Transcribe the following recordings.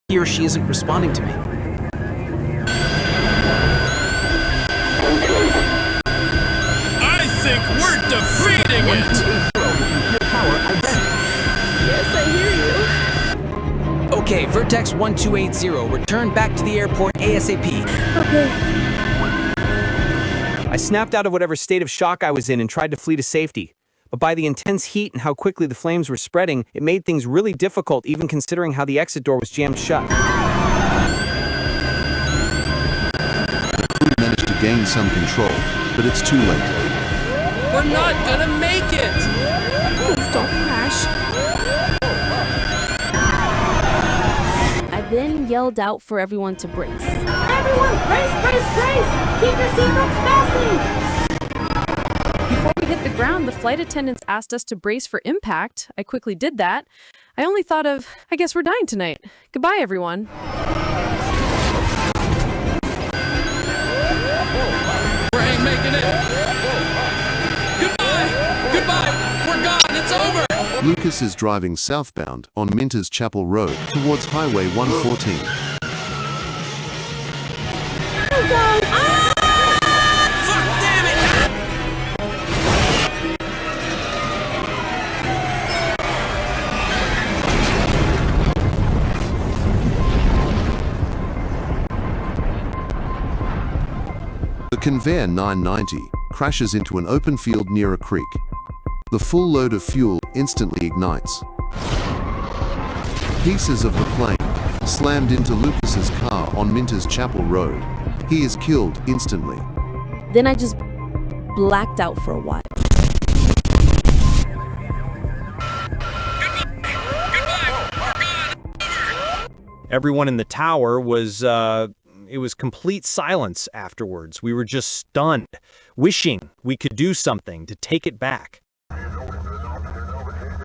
He or she isn't responding to me. I think we're defeating it! Yes, I hear you. Okay, Vertex 1280, return back to the airport ASAP. Okay. I snapped out of whatever state of shock I was in and tried to flee to safety. But by the intense heat and how quickly the flames were spreading, it made things really difficult, even considering how the exit door was jammed shut. We managed to gain some control, but it's too late. We're not gonna make it! Please don't crash. I then yelled out for everyone to brace. Everyone, brace, brace, brace! Keep your seatbelts fastened! Before we hit the ground, the flight attendants asked us to brace for impact. I quickly did that. I only thought of, I guess we're dying tonight. Goodbye, everyone. We ain't making it! Goodbye! Goodbye! We're gone! It's over! Lucas is driving southbound on Minter's Chapel Road towards Highway 114. Fuck, damn it! The Convair 990 crashes into an open field near a creek. The full load of fuel instantly ignites. Pieces of the plane slammed into Lucas's car on Minter's Chapel Road. He is killed instantly. Then I just blacked out for a while. Everyone in the tower was, it was complete silence afterwards. We were just stunned, wishing we could do something to take it back.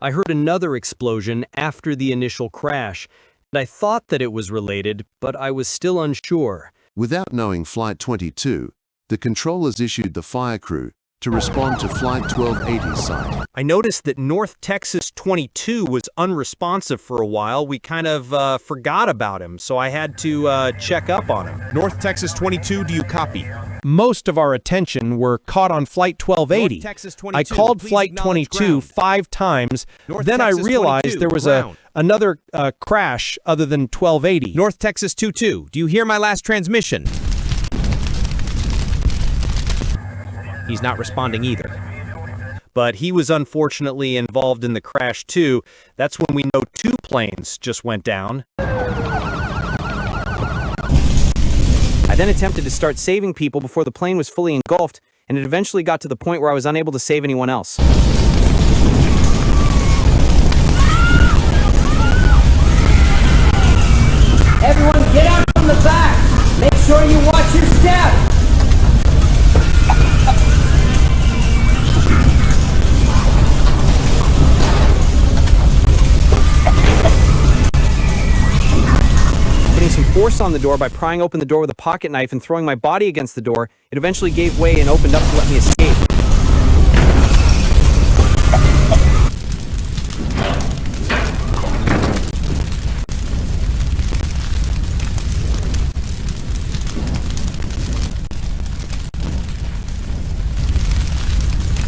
I heard another explosion after the initial crash, and I thought that it was related, but I was still unsure. Without knowing Flight 22, the controllers issued the fire crew to respond to Flight 1280's site. I noticed that North Texas 22 was unresponsive for a while. We kind of forgot about him, so I had to check up on him. North Texas 22, do you copy? Most of our attention were caught on Flight 1280. North Texas 22, I called please Flight acknowledge 22 ground. 5 times. North Then Texas I realized 22, there was ground. another crash other than 1280. North Texas 22, do you hear my last transmission? He's not responding either. But he was unfortunately involved in the crash too. That's when we know 2 planes just went down. I then attempted to start saving people before the plane was fully engulfed, and it eventually got to the point where I was unable to save anyone else. Everyone get out from the back! Make sure you watch your step! Putting some force on the door by prying open the door with a pocket knife and throwing my body against the door, it eventually gave way and opened up to let me escape.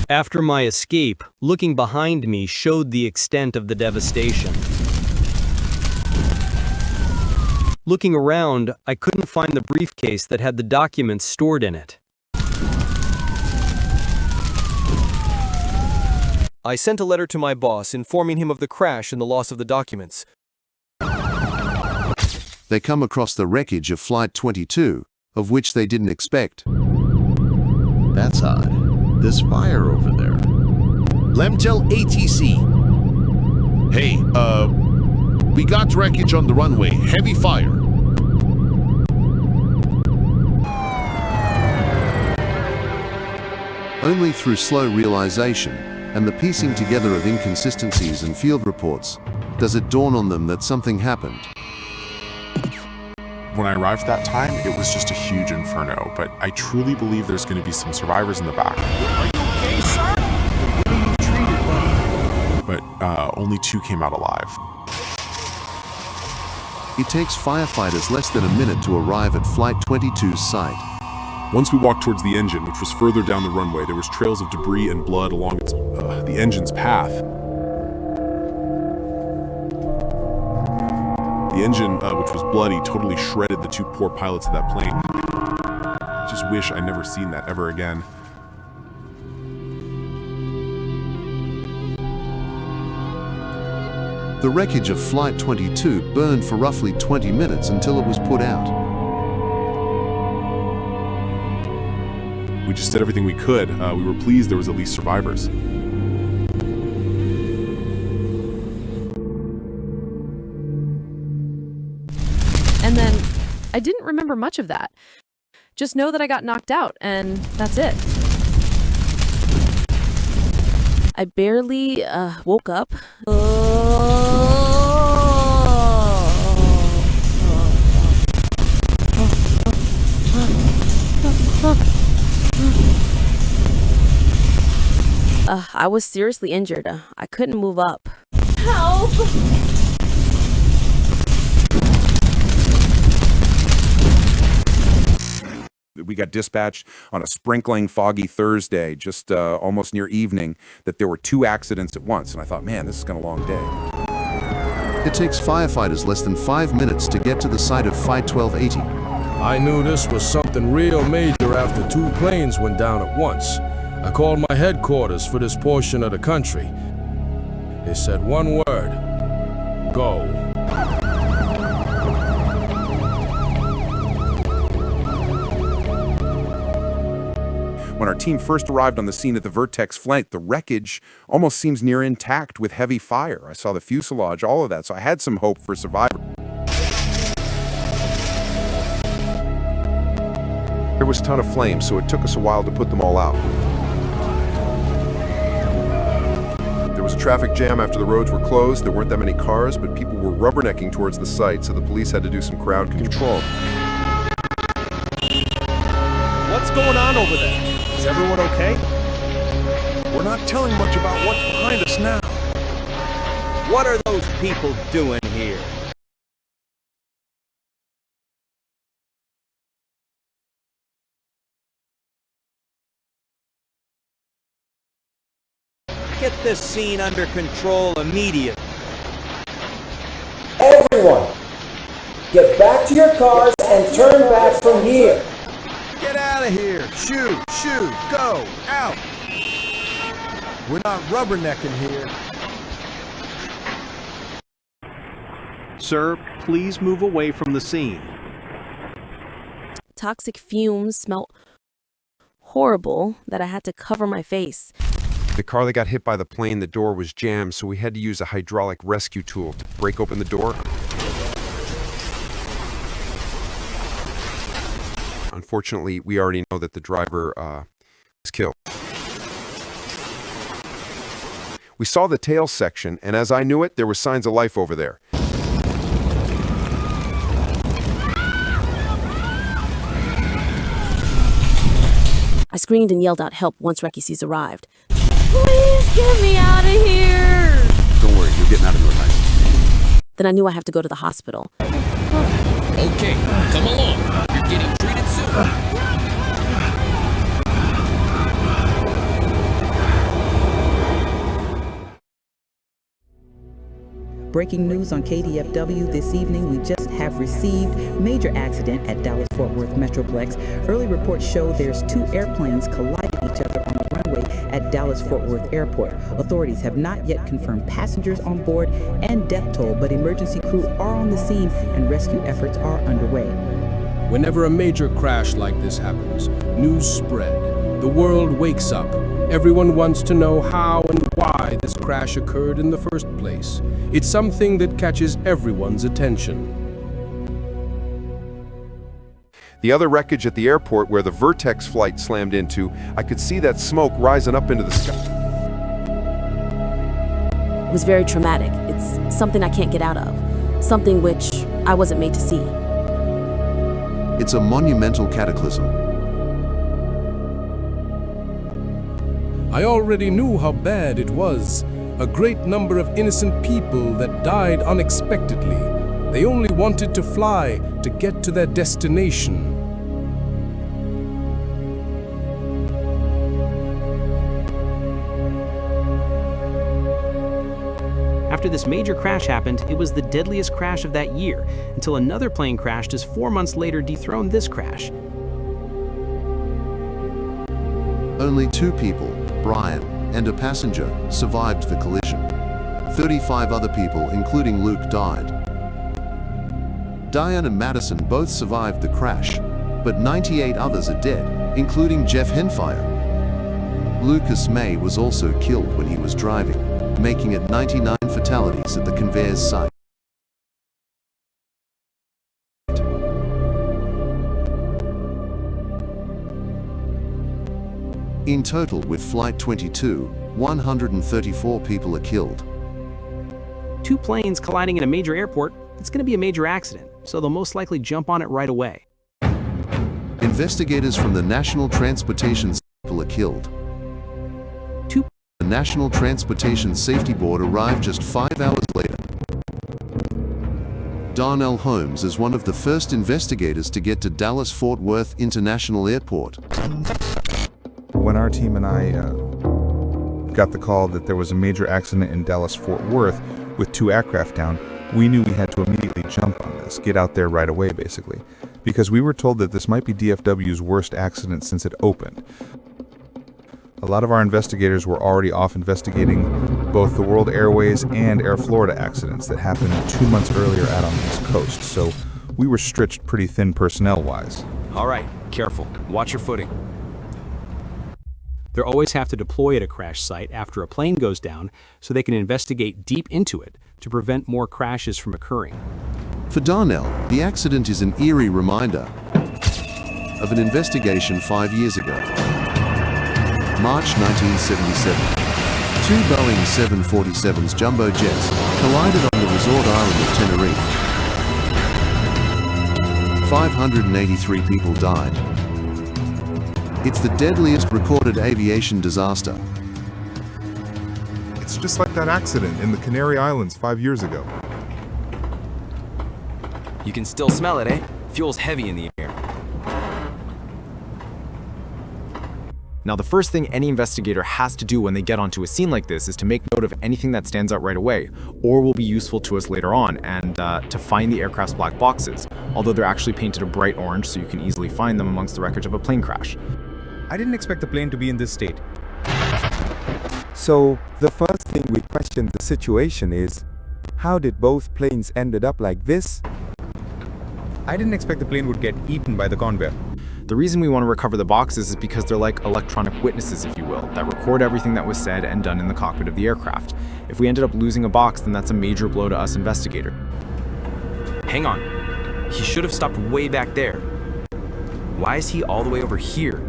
After my escape, looking behind me showed the extent of the devastation. Looking around, I couldn't find the briefcase that had the documents stored in it. I sent a letter to my boss informing him of the crash and the loss of the documents. They come across the wreckage of Flight 22, of which they didn't expect. That's odd. This fire over there. Lemtel ATC. Hey, we got wreckage on the runway. Heavy fire. Only through slow realization and the piecing together of inconsistencies and field reports does it dawn on them that something happened. When I arrived that time, it was just a huge inferno, but I truly believe there's going to be some survivors in the back. Are you okay, sir? only 2 came out alive. It takes firefighters less than a minute to arrive at Flight 22's site. Once we walked towards the engine, which was further down the runway, there was trails of debris and blood along the engine's path. The engine, which was bloody, totally shredded the 2 poor pilots of that plane. I just wish I'd never seen that ever again. The wreckage of Flight 22 burned for roughly 20 minutes until it was put out. We just did everything we could. We were pleased there was at least survivors. And then I didn't remember much of that. Just know that I got knocked out, and that's it. I barely woke up. I was seriously injured. I couldn't move up. Help! We got dispatched on a sprinkling, foggy Thursday, just almost near evening, that there were 2 accidents at once. And I thought, man, this is going to be a long day. It takes firefighters less than 5 minutes to get to the site of Flight 1280. I knew this was something real major after 2 planes went down at once. I called my headquarters for this portion of the country. They said one word: go. When our team first arrived on the scene at the Vertex flight, the wreckage almost seems near intact with heavy fire. I saw the fuselage, all of that, so I had some hope for survival. There was a ton of flames, so it took us a while to put them all out. There was a traffic jam after the roads were closed. There weren't that many cars, but people were rubbernecking towards the site, so the police had to do some crowd control. What's going on over there? Is everyone okay? We're not telling much about what's behind us now. What are those people doing here? Get this scene under control immediately. Everyone, get back to your cars and turn back from here. Get out of here! Shoot! Shoot! Go! Out! We're not rubbernecking here. Sir, please move away from the scene. Toxic fumes smelt horrible that I had to cover my face. The car that got hit by the plane, the door was jammed, so we had to use a hydraulic rescue tool to break open the door. Unfortunately, we already know that the driver was killed. We saw the tail section, and as I knew it, there were signs of life over there. I screamed and yelled out help once Recky's arrived. Please get me out of here! Don't worry, you're getting out of here, right? Then I knew I have to go to the hospital. Okay, come along. You're getting treated soon. Breaking news on KDFW this evening. We just have received major accident at Dallas-Fort Worth Metroplex. Early reports show there's 2 airplanes colliding each other on the runway at Dallas-Fort Worth Airport. Authorities have not yet confirmed passengers on board and death toll, but emergency crew are on the scene and rescue efforts are underway. Whenever a major crash like this happens, news spread. The world wakes up. Everyone wants to know how and why this crash occurred in the first place. It's something that catches everyone's attention. The other wreckage at the airport where the Vertex flight slammed into, I could see that smoke rising up into the sky. It was very traumatic. It's something I can't get out of. Something which I wasn't made to see. It's a monumental cataclysm. I already knew how bad it was, A great number of innocent people that died unexpectedly. They only wanted to fly to get to their destination. After this major crash happened, it was the deadliest crash of that year, until another plane crashed as 4 months later dethroned this crash. Only 2 people, Brian and a passenger, survived the collision. 35 other people, including Luke, died. Diane and Madison both survived the crash, but 98 others are dead, including Jeff Henfire. Lucas May was also killed when he was driving, making it 99 fatalities at the conveyor's site. In total, with Flight 22, 134 people are killed. 2 planes colliding in a major airport, it's going to be a major accident, so they'll most likely jump on it right away. Investigators from the National Transportation People are killed. The National Transportation Safety Board arrived just 5 hours later. Darnell Holmes is one of the first investigators to get to Dallas-Fort Worth International Airport. When our team and I got the call that there was a major accident in Dallas-Fort Worth with 2 aircraft down, we knew we had to immediately jump on this, get out there right away basically, because we were told that this might be DFW's worst accident since it opened. A lot of our investigators were already off investigating both the World Airways and Air Florida accidents that happened 2 months earlier out on the East Coast, so we were stretched pretty thin personnel-wise. All right, careful. Watch your footing. They always have to deploy at a crash site after a plane goes down so they can investigate deep into it to prevent more crashes from occurring. For Darnell, the accident is an eerie reminder of an investigation 5 years ago. March 1977. 2 Boeing 747s jumbo jets collided on the resort island of Tenerife. 583 people died. It's the deadliest recorded aviation disaster. It's just like that accident in the Canary Islands 5 years ago. You can still smell it, eh? Fuel's heavy in the air. Now, the first thing any investigator has to do when they get onto a scene like this is to make note of anything that stands out right away, or will be useful to us later on, and to find the aircraft's black boxes, although they're actually painted a bright orange so you can easily find them amongst the wreckage of a plane crash. I didn't expect the plane to be in this state. So, the first thing we question the situation is, how did both planes ended up like this? I didn't expect the plane would get eaten by the conveyor. The reason we want to recover the boxes is because they're like electronic witnesses, if you will, that record everything that was said and done in the cockpit of the aircraft. If we ended up losing a box, then that's a major blow to us investigator. Hang on. He should have stopped way back there. Why is he all the way over here?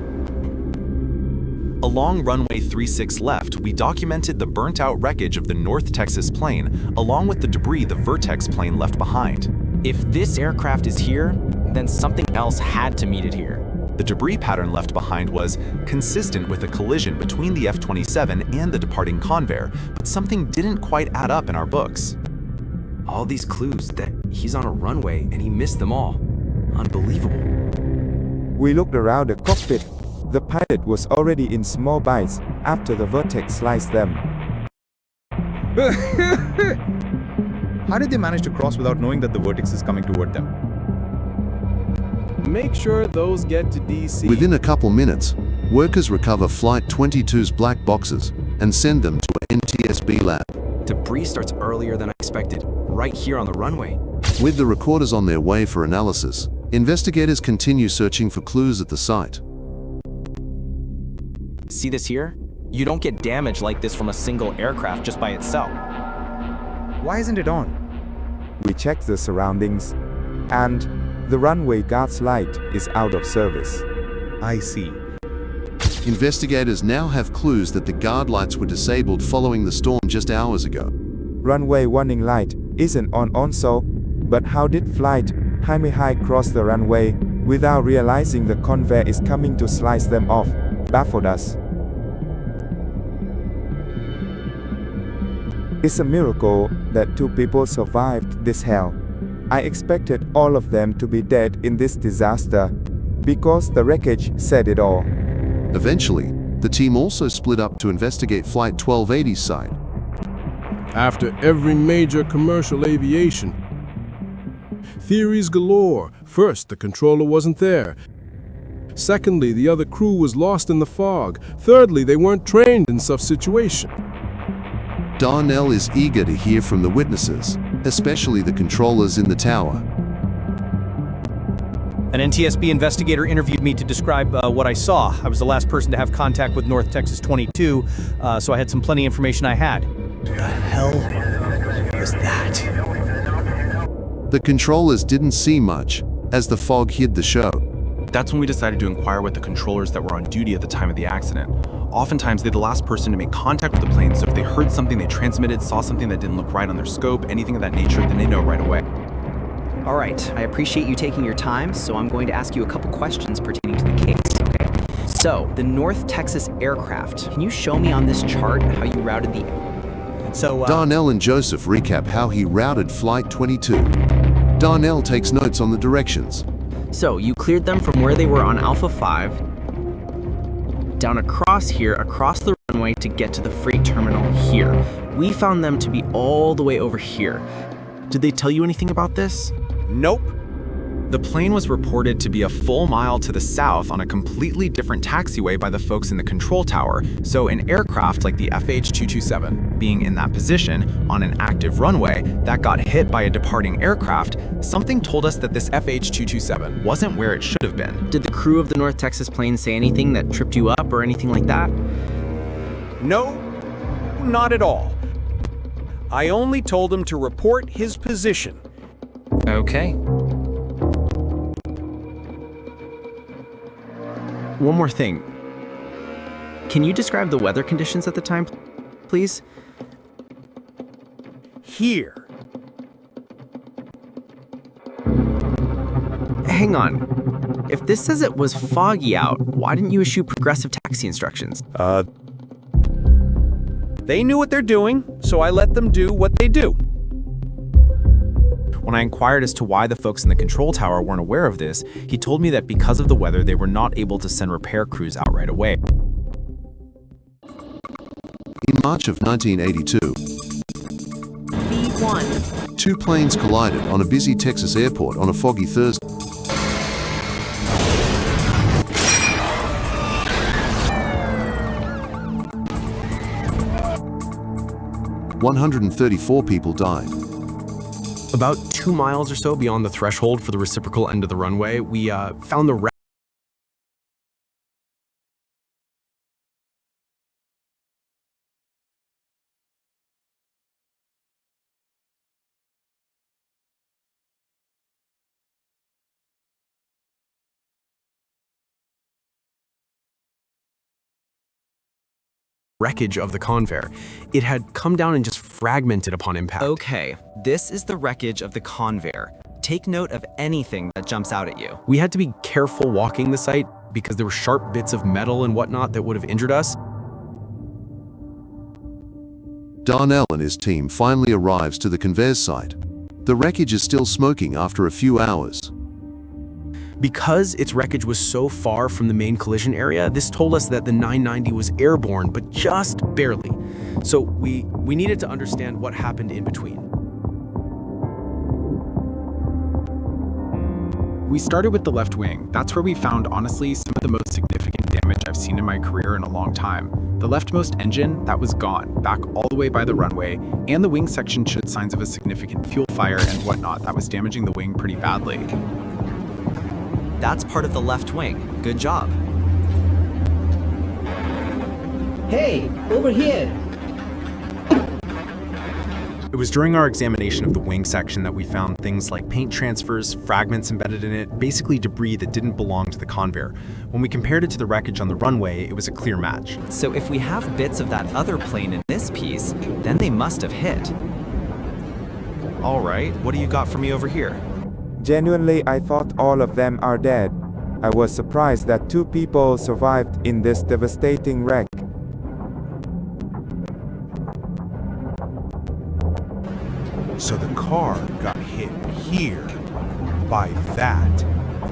Along runway 36 left, we documented the burnt-out wreckage of the North Texas plane, along with the debris the Vertex plane left behind. If this aircraft is here, then something else had to meet it here. The debris pattern left behind was consistent with a collision between the F-27 and the departing Convair, but something didn't quite add up in our books. All these clues that he's on a runway and he missed them all. Unbelievable. We looked around the cockpit. The pilot was already in small bites after the Vertex sliced them. How did they manage to cross without knowing that the Vertex is coming toward them? Make sure those get to DC. Within a couple minutes, workers recover Flight 22's black boxes and send them to an NTSB lab. Debris starts earlier than I expected, right here on the runway. With the recorders on their way for analysis, investigators continue searching for clues at the site. See this here? You don't get damage like this from a single aircraft just by itself. Why isn't it on? We checked the surroundings, and the runway guard's light is out of service. I see. Investigators now have clues that the guard lights were disabled following the storm just hours ago. Runway warning light isn't on also, but how did Flight Jaime High cross the runway without realizing the conveyor is coming to slice them off? Baffled us. It's a miracle that 2 people survived this hell. I expected all of them to be dead in this disaster because the wreckage said it all. Eventually, the team also split up to investigate Flight 1280's side. After every major commercial aviation, theories galore. First, the controller wasn't there. Secondly, the other crew was lost in the fog. Thirdly, they weren't trained in such situation. Darnell is eager to hear from the witnesses, especially the controllers in the tower. An NTSB investigator interviewed me to describe what I saw. I was the last person to have contact with North Texas 22, so I had some plenty of information I had. The hell was that? The controllers didn't see much, as the fog hid the show. That's when we decided to inquire with the controllers that were on duty at the time of the accident. Oftentimes, they're the last person to make contact with the plane, so if they heard something they transmitted, saw something that didn't look right on their scope, anything of that nature, then they know right away. All right, I appreciate you taking your time, so I'm going to ask you a couple questions pertaining to the case, okay? So, the North Texas aircraft, can you show me on this chart how you routed the... Darnell and Joseph recap how he routed Flight 22. Darnell takes notes on the directions. So, you cleared them from where they were on Alpha 5, down across here, across the runway to get to the freight terminal here. We found them to be all the way over here. Did they tell you anything about this? Nope. The plane was reported to be a full mile to the south on a completely different taxiway by the folks in the control tower, so an aircraft like the FH-227, being in that position on an active runway that got hit by a departing aircraft, something told us that this FH-227 wasn't where it should have been. Did the crew of the North Texas plane say anything that tripped you up or anything like that? No, not at all. I only told him to report his position. Okay. One more thing. Can you describe the weather conditions at the time, please? Here. Hang on. If this says it was foggy out, why didn't you issue progressive taxi instructions? They knew what they're doing, so I let them do what they do. When I inquired as to why the folks in the control tower weren't aware of this, he told me that because of the weather, they were not able to send repair crews out right away. In March of 1982, V1. 2 planes collided on a busy Texas airport on a foggy Thursday. "134 people died. About 2 miles or so beyond the threshold for the reciprocal end of the runway, we found the wreckage of the Convair. It had come down and just fragmented upon impact. Okay, this is the wreckage of the Convair. Take note of anything that jumps out at you. We had to be careful walking the site because there were sharp bits of metal and whatnot that would have injured us. Darnell and his team finally arrives to the Convair's site. The wreckage is still smoking after a few hours. Because its wreckage was so far from the main collision area, this told us that the 990 was airborne, but just barely. So we needed to understand what happened in between. We started with the left wing. That's where we found, honestly, some of the most significant damage I've seen in my career in a long time. The leftmost engine, that was gone, back all the way by the runway, and the wing section showed signs of a significant fuel fire and whatnot that was damaging the wing pretty badly. That's part of the left wing. Good job. Hey, over here. It was during our examination of the wing section that we found things like paint transfers, fragments embedded in it, basically debris that didn't belong to the Convair. When we compared it to the wreckage on the runway, it was a clear match. So if we have bits of that other plane in this piece, then they must have hit. All right, what do you got for me over here? Genuinely, I thought all of them are dead. I was surprised that 2 people survived in this devastating wreck. So the car got hit here by that,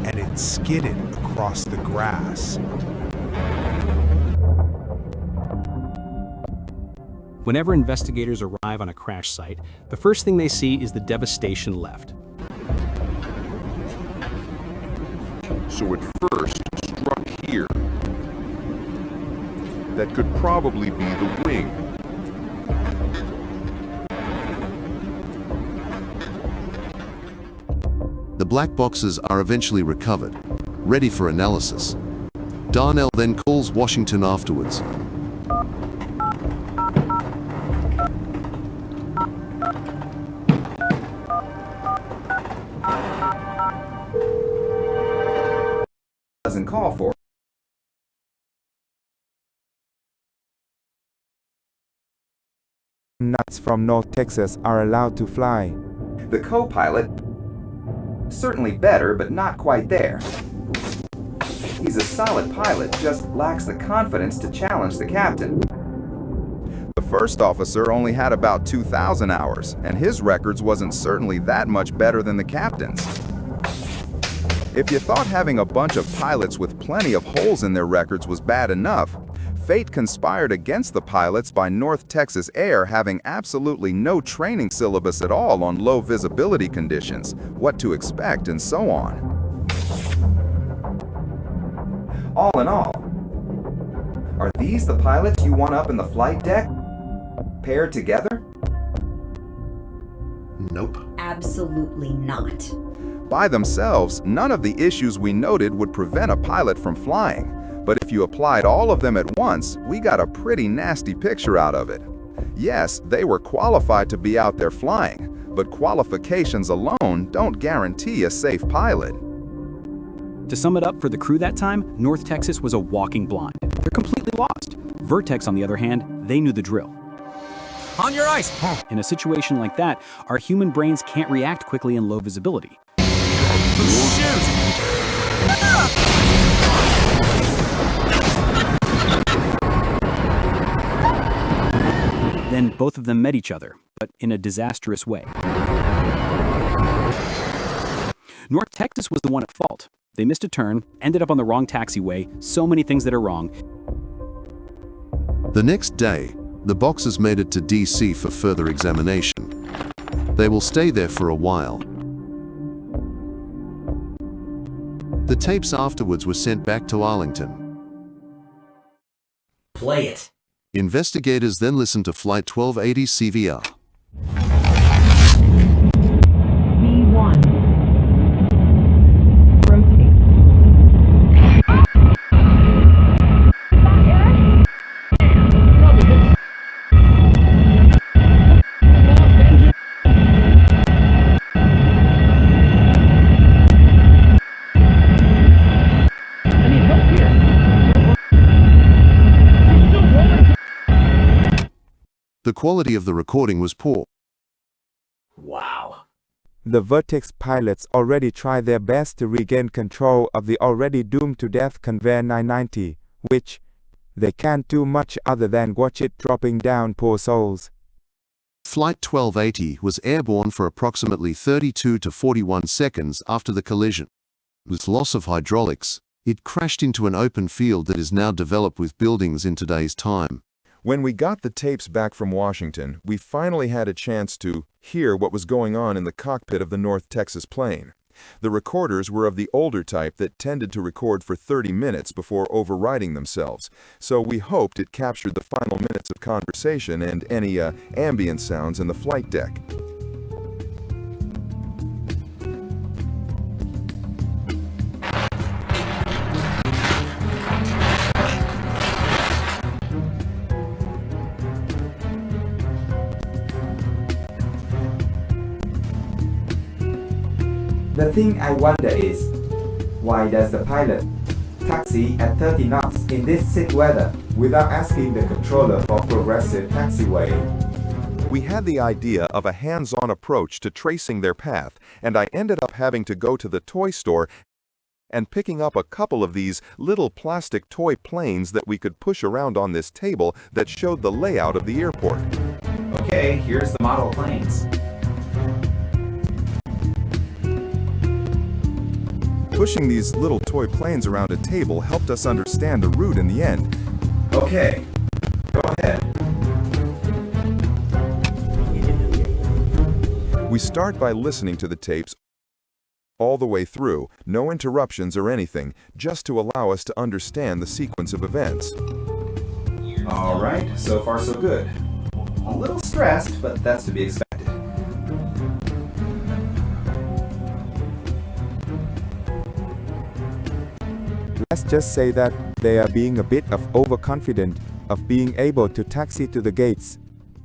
and it skidded across the grass. Whenever investigators arrive on a crash site, the first thing they see is the devastation left. So it first struck here. That could probably be the wing. The black boxes are eventually recovered, ready for analysis. Darnell then calls Washington afterwards. Doesn't call for. Nuts from North Texas are allowed to fly. The co-pilot, certainly better, but not quite there. He's a solid pilot, just lacks the confidence to challenge the captain. The first officer only had about 2,000 hours, and his records wasn't certainly that much better than the captain's. If you thought having a bunch of pilots with plenty of holes in their records was bad enough, fate conspired against the pilots by North Texas Air having absolutely no training syllabus at all on low visibility conditions, what to expect, and so on. All in all, are these the pilots you want up in the flight deck? Paired together? Nope. Absolutely not. By themselves, none of the issues we noted would prevent a pilot from flying. But if you applied all of them at once, we got a pretty nasty picture out of it. Yes, they were qualified to be out there flying, but qualifications alone don't guarantee a safe pilot. To sum it up for the crew that time, North Texas was a walking blind. They're completely lost. Vertex, on the other hand, they knew the drill. On your ice! In a situation like that, our human brains can't react quickly in low visibility. Then both of them met each other, but in a disastrous way. North Texas was the one at fault. They missed a turn, ended up on the wrong taxiway, so many things that are wrong. The next day, the boxers made it to DC for further examination. They will stay there for a while. The tapes afterwards were sent back to Arlington. Play it. Investigators then listened to Flight 1280 CVR. The quality of the recording was poor. Wow. The Vertex pilots already tried their best to regain control of the already doomed to death Convair 990, which they can't do much other than watch it dropping down, poor souls. Flight 1280 was airborne for approximately 32 to 41 seconds after the collision. With loss of hydraulics, it crashed into an open field that is now developed with buildings in today's time. When we got the tapes back from Washington, we finally had a chance to hear what was going on in the cockpit of the North Texas plane. The recorders were of the older type that tended to record for 30 minutes before overriding themselves, so we hoped it captured the final minutes of conversation and any ambient sounds in the flight deck. The thing I wonder is, why does the pilot taxi at 30 knots in this sick weather without asking the controller for progressive taxiway? We had the idea of a hands-on approach to tracing their path, and I ended up having to go to the toy store and picking up a couple of these little plastic toy planes that we could push around on this table that showed the layout of the airport. Okay, here's the model planes. Pushing these little toy planes around a table helped us understand the route in the end. Okay, go ahead. We start by listening to the tapes all the way through, no interruptions or anything, just to allow us to understand the sequence of events. All right, so far so good. A little stressed, but that's to be expected. Let's just say that they are being a bit overconfident of being able to taxi to the gates.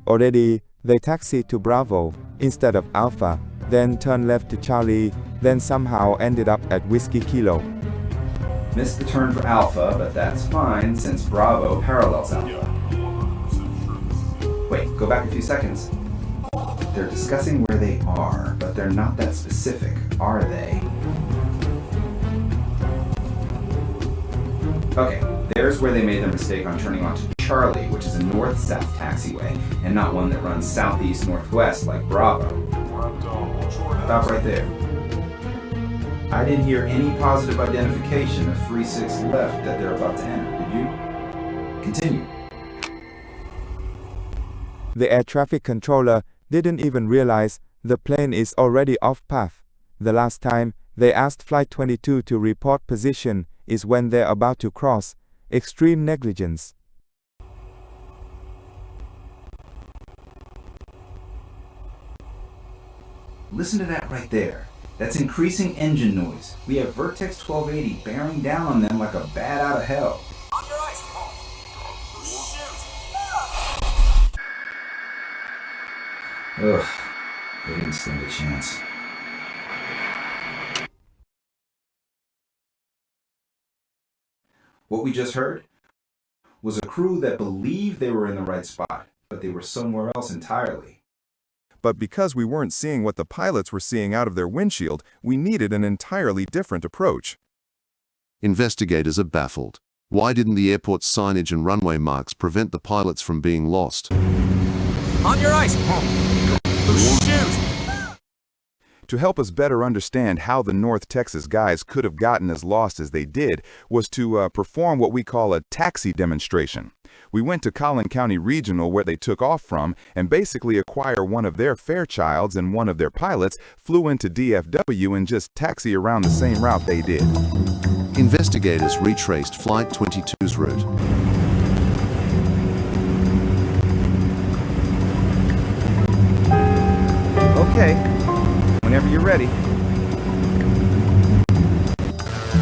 Already, they taxied to Bravo instead of Alpha, then turned left to Charlie, then somehow ended up at Whiskey Kilo. Missed the turn for Alpha, but that's fine since Bravo parallels Alpha. Wait, go back a few seconds. They're discussing where they are, but they're not that specific, are they? Okay, there's where they made their mistake on turning onto Charlie, which is a north-south taxiway, and not one that runs southeast-northwest like Bravo. Stop right there. I didn't hear any positive identification of 3-6 left that they're about to enter, did you? Continue. The air traffic controller didn't even realize the plane is already off path. The last time they asked Flight 22 to report position is when they're about to cross. Extreme negligence. Listen to that right there. That's increasing engine noise. We have Vertex 1280 bearing down on them like a bat out of hell. On your eyes. Shoot. Ugh, they didn't stand a chance. What we just heard was a crew that believed they were in the right spot, but they were somewhere else entirely. But because we weren't seeing what the pilots were seeing out of their windshield, we needed an entirely different approach. Investigators are baffled. Why didn't the airport's signage and runway marks prevent the pilots from being lost? On your ice. Shoot. To help us better understand how the North Texas guys could have gotten as lost as they did was to perform what we call a taxi demonstration. We went to Collin County Regional where they took off from and basically acquire one of their Fairchilds and one of their pilots flew into DFW and just taxi around the same route they did. Investigators retraced Flight 22's route. Okay, whenever you're ready.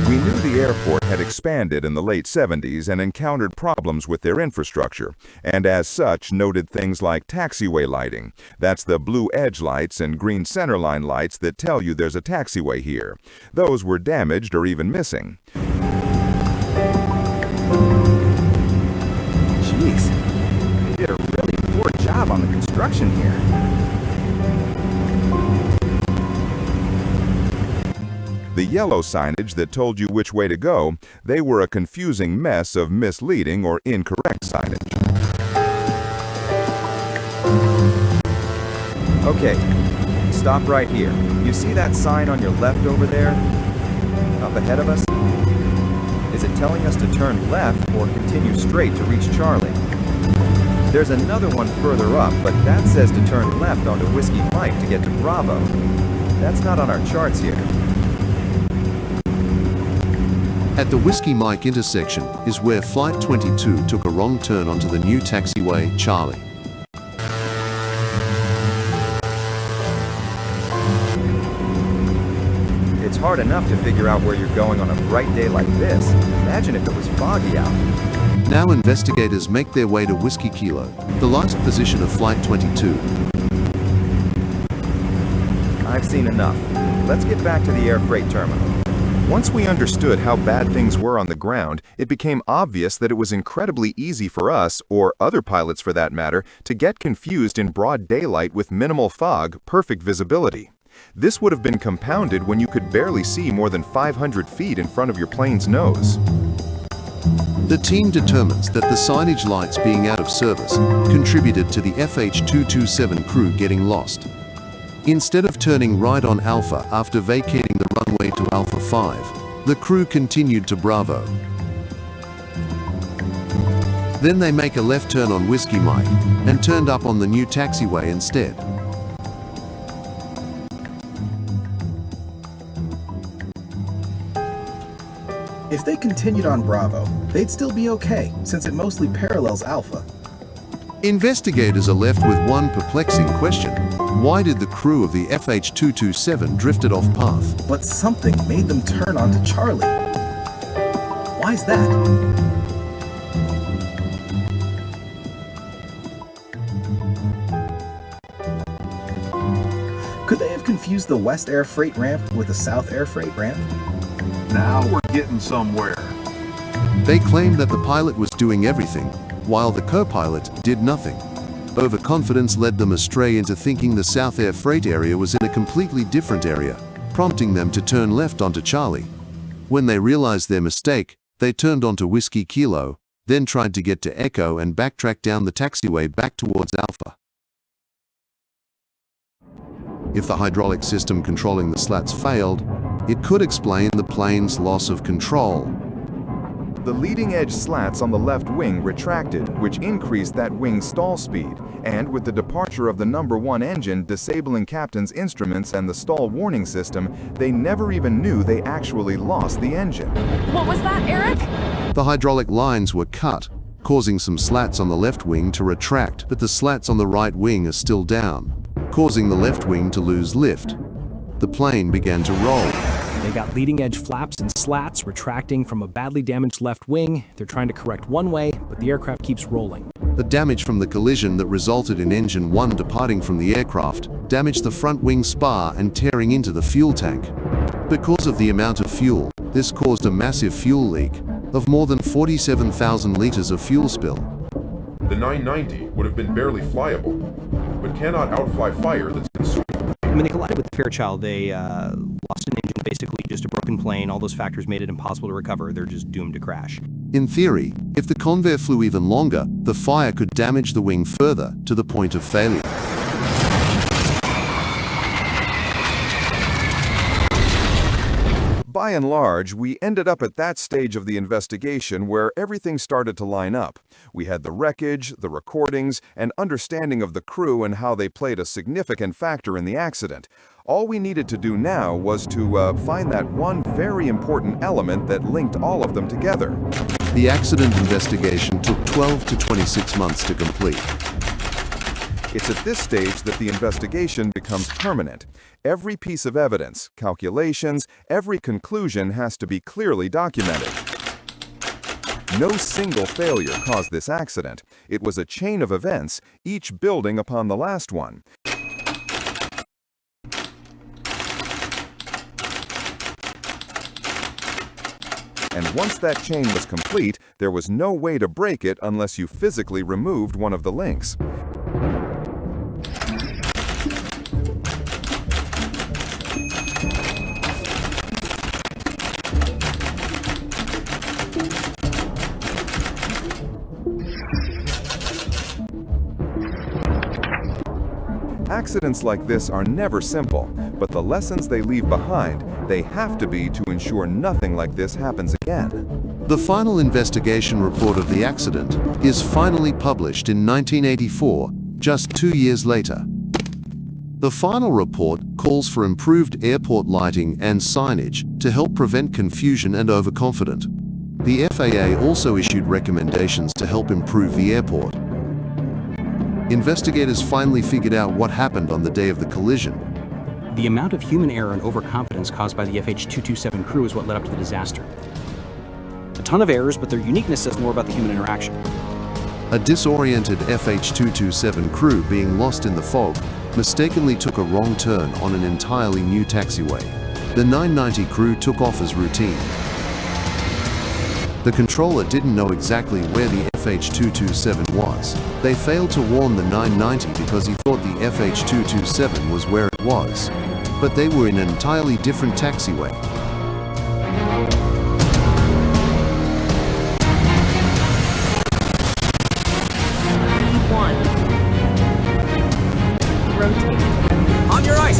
We knew the airport had expanded in the late 70s and encountered problems with their infrastructure, and as such noted things like taxiway lighting. That's the blue edge lights and green centerline lights that tell you there's a taxiway here. Those were damaged or even missing. Jeez, they did a really poor job on the construction here. The yellow signage that told you which way to go, they were a confusing mess of misleading or incorrect signage. Okay, stop right here. You see that sign on your left over there? Up ahead of us? Is it telling us to turn left or continue straight to reach Charlie? There's another one further up, but that says to turn left onto Whiskey Mike to get to Bravo. That's not on our charts here. At the Whiskey Mike intersection is where Flight 22 took a wrong turn onto the new taxiway, Charlie. It's hard enough to figure out where you're going on a bright day like this. Imagine if it was foggy out. Now investigators make their way to Whiskey Kilo, the last position of Flight 22. I've seen enough. Let's get back to the air freight terminal. Once we understood how bad things were on the ground, it became obvious that it was incredibly easy for us, or other pilots for that matter, to get confused in broad daylight with minimal fog, perfect visibility. This would have been compounded when you could barely see more than 500 feet in front of your plane's nose. The team determines that the signage lights being out of service contributed to the FH227 crew getting lost. Instead of turning right on Alpha after vacating the runway to Alpha 5, The crew continued to Bravo. Then they make a left turn on Whiskey Mike and turned up on the new taxiway instead. If they continued on Bravo, they'd still be okay, since it mostly parallels Alpha. Investigators are left with one perplexing question. Why did the crew of the FH227 drifted off path? But something made them turn onto Charlie. Why's that? Could they have confused the West Air Freight ramp with the South Air Freight ramp? Now we're getting somewhere. They claimed that the pilot was doing everything, while the co-pilot did nothing. Overconfidence led them astray into thinking the South Air Freight area was in a completely different area, prompting them to turn left onto Charlie. When they realized their mistake, they turned onto Whiskey Kilo, then tried to get to Echo and backtrack down the taxiway back towards Alpha. If the hydraulic system controlling the slats failed, it could explain the plane's loss of control. The leading edge slats on the left wing retracted, which increased that wing's stall speed, and with the departure of the number 1 engine disabling captain's instruments and the stall warning system, they never even knew they actually lost the engine. What was that, Eric? The hydraulic lines were cut, causing some slats on the left wing to retract, but the slats on the right wing are still down, causing the left wing to lose lift. The plane began to roll. They got leading edge flaps and slats retracting from a badly damaged left wing. They're trying to correct one way, but the aircraft keeps rolling. The damage from the collision that resulted in engine 1 departing from the aircraft damaged the front wing spar and tearing into the fuel tank. Because of the amount of fuel, this caused a massive fuel leak of more than 47,000 liters of fuel spill. The 990 would have been barely flyable, but cannot outfly fire that's consuming. When they collided with the Fairchild, they lost an engine, basically just a broken plane. All those factors made it impossible to recover. They're just doomed to crash. In theory, if the Convair flew even longer, the fire could damage the wing further to the point of failure. By and large, we ended up at that stage of the investigation where everything started to line up. We had the wreckage, the recordings, and understanding of the crew and how they played a significant factor in the accident. All we needed to do now was to find that one very important element that linked all of them together. The accident investigation took 12 to 26 months to complete. It's at this stage that the investigation becomes permanent. Every piece of evidence, calculations, every conclusion has to be clearly documented. No single failure caused this accident. It was a chain of events, each building upon the last one. And once that chain was complete, there was no way to break it unless you physically removed one of the links. Accidents like this are never simple, but the lessons they leave behind, they have to be to ensure nothing like this happens again. The final investigation report of the accident is finally published in 1984, just 2 years later. The final report calls for improved airport lighting and signage to help prevent confusion and overconfidence. The FAA also issued recommendations to help improve the airport. Investigators finally figured out what happened on the day of the collision. The amount of human error and overconfidence caused by the FH227 crew is what led up to the disaster. A ton of errors, but their uniqueness says more about the human interaction. A disoriented FH227 crew being lost in the fog mistakenly took a wrong turn on an entirely new taxiway. The 990 crew took off as routine. The controller didn't know exactly where the FH227 was. They failed to warn the 990 because he thought the FH227 was where it was. But they were in an entirely different taxiway. On your ice!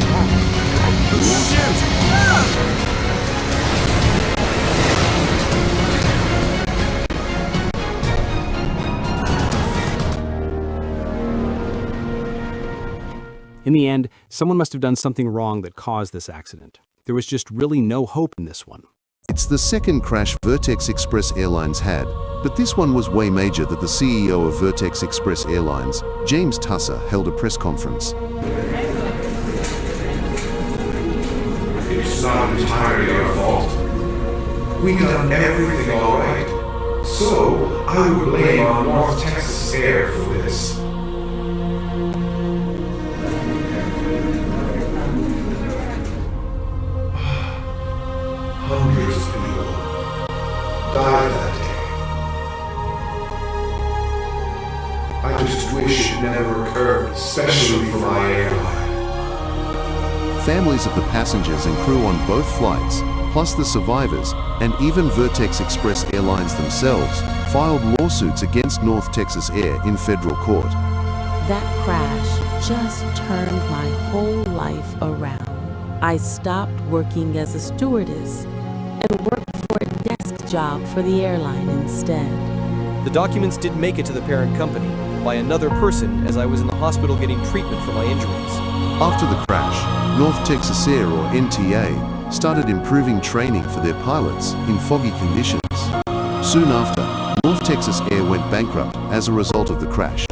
Shoot! In the end, someone must have done something wrong that caused this accident. There was just really no hope in this one. It's the second crash Vertex Express Airlines had, but this one was way major that the CEO of Vertex Express Airlines, James Tusser, held a press conference. It's not entirely our fault. We've done everything all right. So, I would blame our North Texas Air for this. Hundreds of people died that day. I just wish it never occurred, especially for my airline. Families of the passengers and crew on both flights, plus the survivors, and even Vertex Express Airlines themselves, filed lawsuits against North Texas Air in federal court. That crash just turned my whole life around. I stopped working as a stewardess and worked for a desk job for the airline instead. The documents did make it to the parent company by another person as I was in the hospital getting treatment for my injuries. After the crash, North Texas Air, or NTA, started improving training for their pilots in foggy conditions. Soon after, North Texas Air went bankrupt as a result of the crash.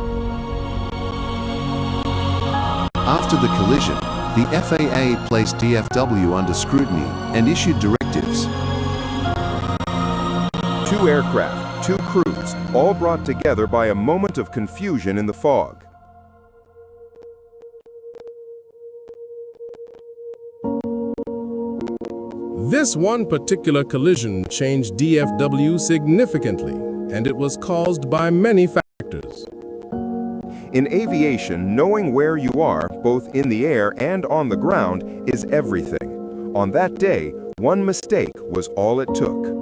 After the collision, the FAA placed DFW under scrutiny and issued directives. 2 aircraft, 2 crews, all brought together by a moment of confusion in the fog. This one particular collision changed DFW significantly, and it was caused by many factors. In aviation, knowing where you are, both in the air and on the ground, is everything. On that day, one mistake was all it took.